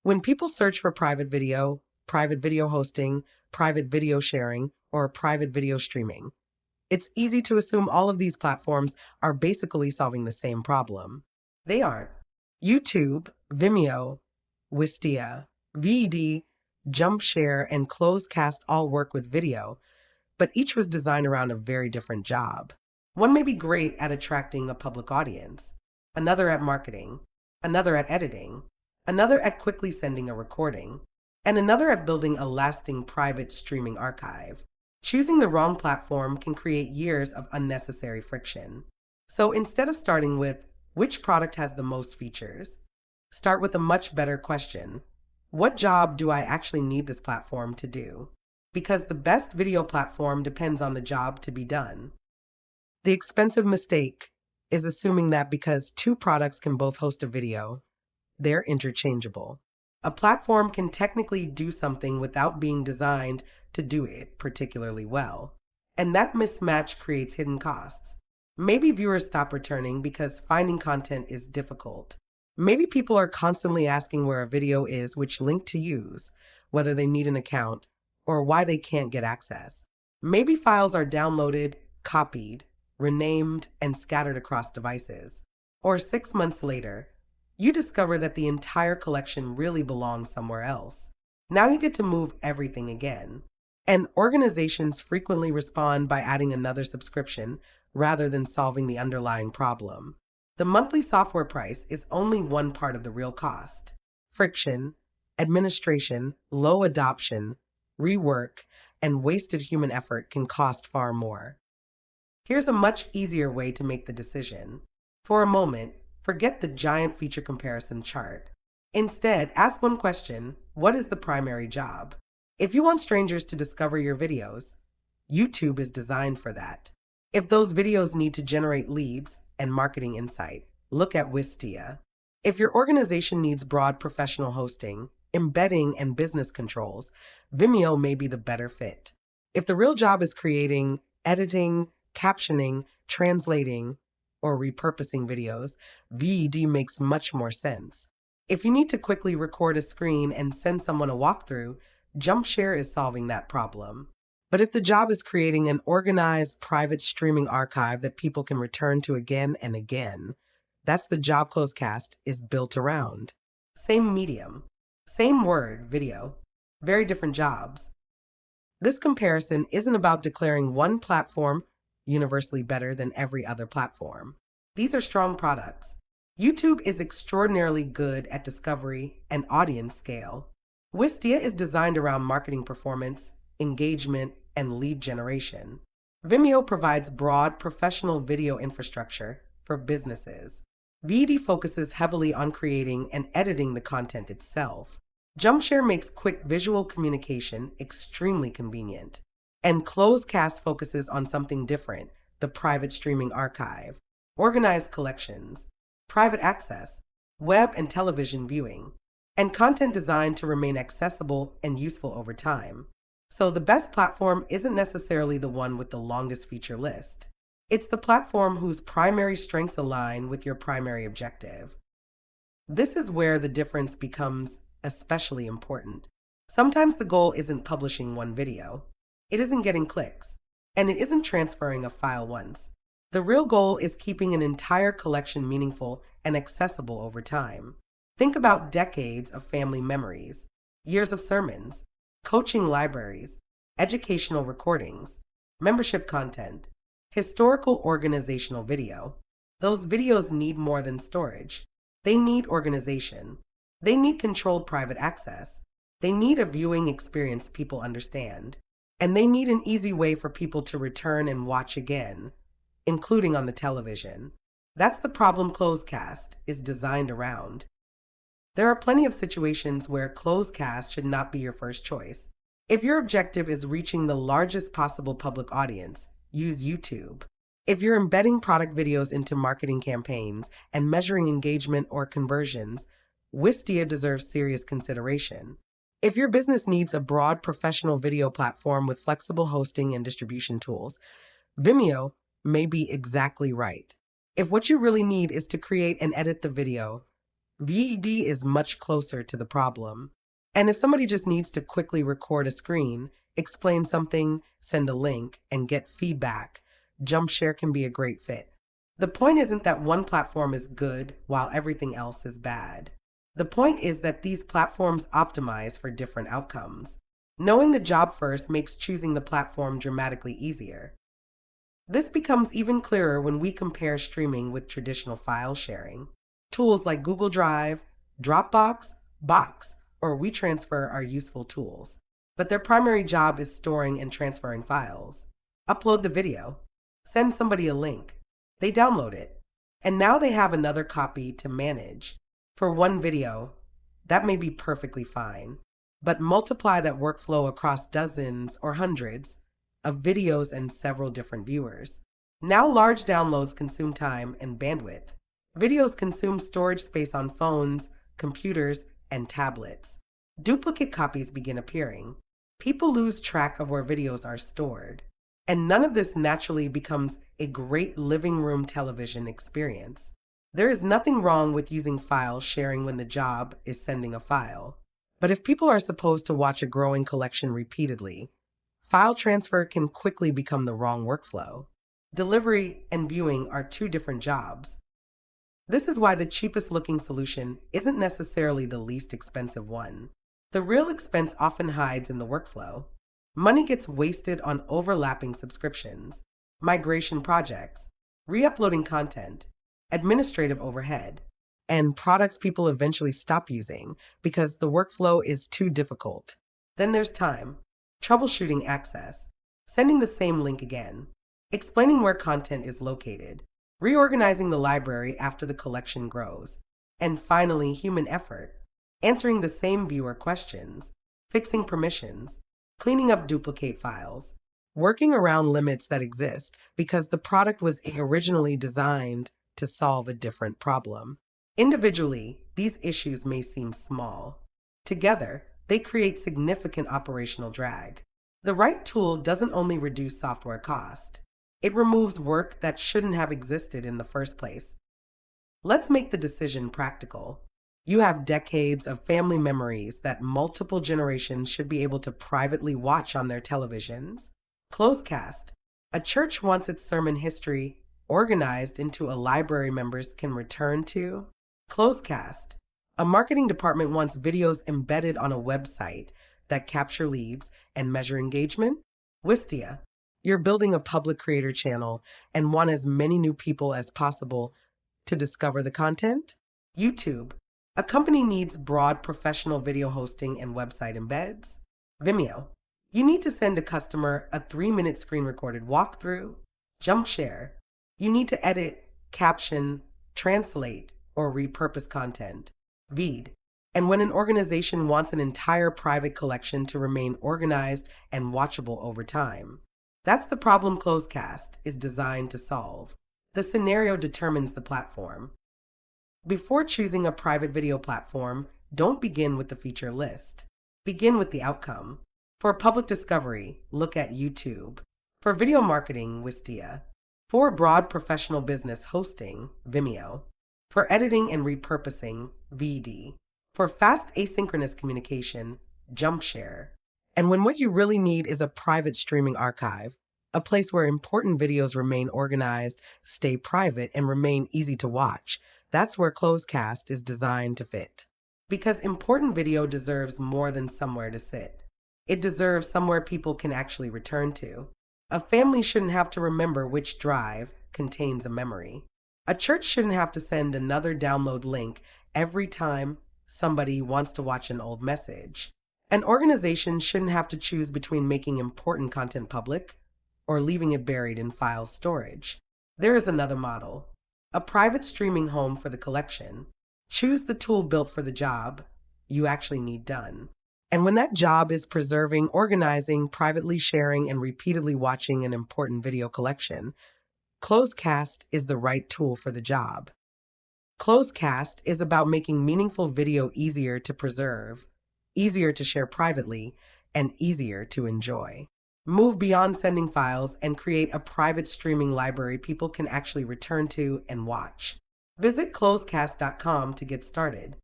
When people search for private video hosting, private video sharing, or private video streaming, it's easy to assume all of these platforms are basically solving the same problem. They aren't. YouTube, Vimeo, Wistia, VED, JumpShare, and ClosedCast all work with video, but each was designed around a very different job. One may be great at attracting a public audience, another at marketing, another at editing, another at quickly sending a recording, and another at building a lasting private streaming archive. Choosing the wrong platform can create years of unnecessary friction. So instead of starting with which product has the most features, start with a much better question. What job do I actually need this platform to do? Because the best video platform depends on the job to be done. The expensive mistake is assuming that because two products can both host a video, they're interchangeable. A platform can technically do something without being designed to do it particularly well. And that mismatch creates hidden costs. Maybe viewers stop returning because finding content is difficult. Maybe people are constantly asking where a video is, which link to use, whether they need an account, or why they can't get access. Maybe files are downloaded, copied, renamed, and scattered across devices. Or 6 months later, you discover that the entire collection really belongs somewhere else. Now you get to move everything again. And organizations frequently respond by adding another subscription rather than solving the underlying problem. The monthly software price is only one part of the real cost. Friction, administration, low adoption, rework, and wasted human effort can cost far more. Here's a much easier way to make the decision. For a moment, forget the giant feature comparison chart. Instead, ask one question: what is the primary job? If you want strangers to discover your videos, YouTube is designed for that. If those videos need to generate leads and marketing insight, look at Wistia. If your organization needs broad professional hosting, embedding, and business controls, Vimeo may be the better fit. If the real job is creating, editing, captioning, translating, or repurposing videos, VED makes much more sense. If you need to quickly record a screen and send someone a walkthrough, JumpShare is solving that problem. But if the job is creating an organized private streaming archive that people can return to again and again, that's the job ClosedCast is built around. Same medium, same word, video, very different jobs. This comparison isn't about declaring one platform universally better than every other platform. These are strong products. YouTube is extraordinarily good at discovery and audience scale. Wistia is designed around marketing performance, engagement, and lead generation. Vimeo provides broad professional video infrastructure for businesses. VED focuses heavily on creating and editing the content itself. JumpShare makes quick visual communication extremely convenient. And ClosedCast focuses on something different: the private streaming archive, organized collections, private access, web and television viewing, and content designed to remain accessible and useful over time. So the best platform isn't necessarily the one with the longest feature list. It's the platform whose primary strengths align with your primary objective. This is where the difference becomes especially important. Sometimes the goal isn't publishing one video. It isn't getting clicks, and it isn't transferring a file once. The real goal is keeping an entire collection meaningful and accessible over time. Think about decades of family memories, years of sermons, coaching libraries, educational recordings, membership content, historical organizational video. Those videos need more than storage. They need organization. They need controlled private access. They need a viewing experience people understand. And they need an easy way for people to return and watch again, including on the television. That's the problem ClosedCast is designed around. There are plenty of situations where ClosedCast should not be your first choice. If your objective is reaching the largest possible public audience, use YouTube. If you're embedding product videos into marketing campaigns and measuring engagement or conversions, Wistia deserves serious consideration. If your business needs a broad professional video platform with flexible hosting and distribution tools, Vimeo may be exactly right. If what you really need is to create and edit the video, VED is much closer to the problem. And if somebody just needs to quickly record a screen, explain something, send a link, and get feedback, JumpShare can be a great fit. The point isn't that one platform is good while everything else is bad. The point is that these platforms optimize for different outcomes. Knowing the job first makes choosing the platform dramatically easier. This becomes even clearer when we compare streaming with traditional file sharing. Tools like Google Drive, Dropbox, Box, or WeTransfer are useful tools, but their primary job is storing and transferring files. Upload the video, send somebody a link, they download it, and now they have another copy to manage. For one video, that may be perfectly fine, but multiply that workflow across dozens or hundreds of videos and several different viewers. Now large downloads consume time and bandwidth. Videos consume storage space on phones, computers, and tablets. Duplicate copies begin appearing. People lose track of where videos are stored. And none of this naturally becomes a great living room television experience. There is nothing wrong with using file sharing when the job is sending a file. But if people are supposed to watch a growing collection repeatedly, file transfer can quickly become the wrong workflow. Delivery and viewing are two different jobs. This is why the cheapest looking solution isn't necessarily the least expensive one. The real expense often hides in the workflow. Money gets wasted on overlapping subscriptions, migration projects, re-uploading content, administrative overhead, and products people eventually stop using because the workflow is too difficult. Then there's time, troubleshooting access, sending the same link again, explaining where content is located, reorganizing the library after the collection grows, and finally, human effort, answering the same viewer questions, fixing permissions, cleaning up duplicate files, working around limits that exist because the product was originally designed to solve a different problem. Individually, these issues may seem small. Together, they create significant operational drag. The right tool doesn't only reduce software cost, it removes work that shouldn't have existed in the first place. Let's make the decision practical. You have decades of family memories that multiple generations should be able to privately watch on their televisions. ClosedCast. A church wants its sermon history organized into a library members can return to. ClosedCast. A marketing department wants videos embedded on a website that capture leads and measure engagement. Wistia. You're building a public creator channel and want as many new people as possible to discover the content. YouTube. A company needs broad professional video hosting and website embeds. Vimeo. You need to send a customer a 3-minute screen recorded walkthrough. JumpShare. You need to edit, caption, translate, or repurpose content. Veed. And when an organization wants an entire private collection to remain organized and watchable over time. That's the problem ClosedCast is designed to solve. The scenario determines the platform. Before choosing a private video platform, don't begin with the feature list. Begin with the outcome. For public discovery, look at YouTube. For video marketing, Wistia. For broad professional business hosting, Vimeo. For editing and repurposing, VD. For fast asynchronous communication, JumpShare. And when what you really need is a private streaming archive, a place where important videos remain organized, stay private, and remain easy to watch, that's where ClosedCast is designed to fit. Because important video deserves more than somewhere to sit. It deserves somewhere people can actually return to. A family shouldn't have to remember which drive contains a memory. A church shouldn't have to send another download link every time somebody wants to watch an old message. An organization shouldn't have to choose between making important content public or leaving it buried in file storage. There is another model. A private streaming home for the collection. Choose the tool built for the job you actually need done. And when that job is preserving, organizing, privately sharing, and repeatedly watching an important video collection, ClosedCast is the right tool for the job. ClosedCast is about making meaningful video easier to preserve, easier to share privately, and easier to enjoy. Move beyond sending files and create a private streaming library people can actually return to and watch. Visit ClosedCast.com to get started.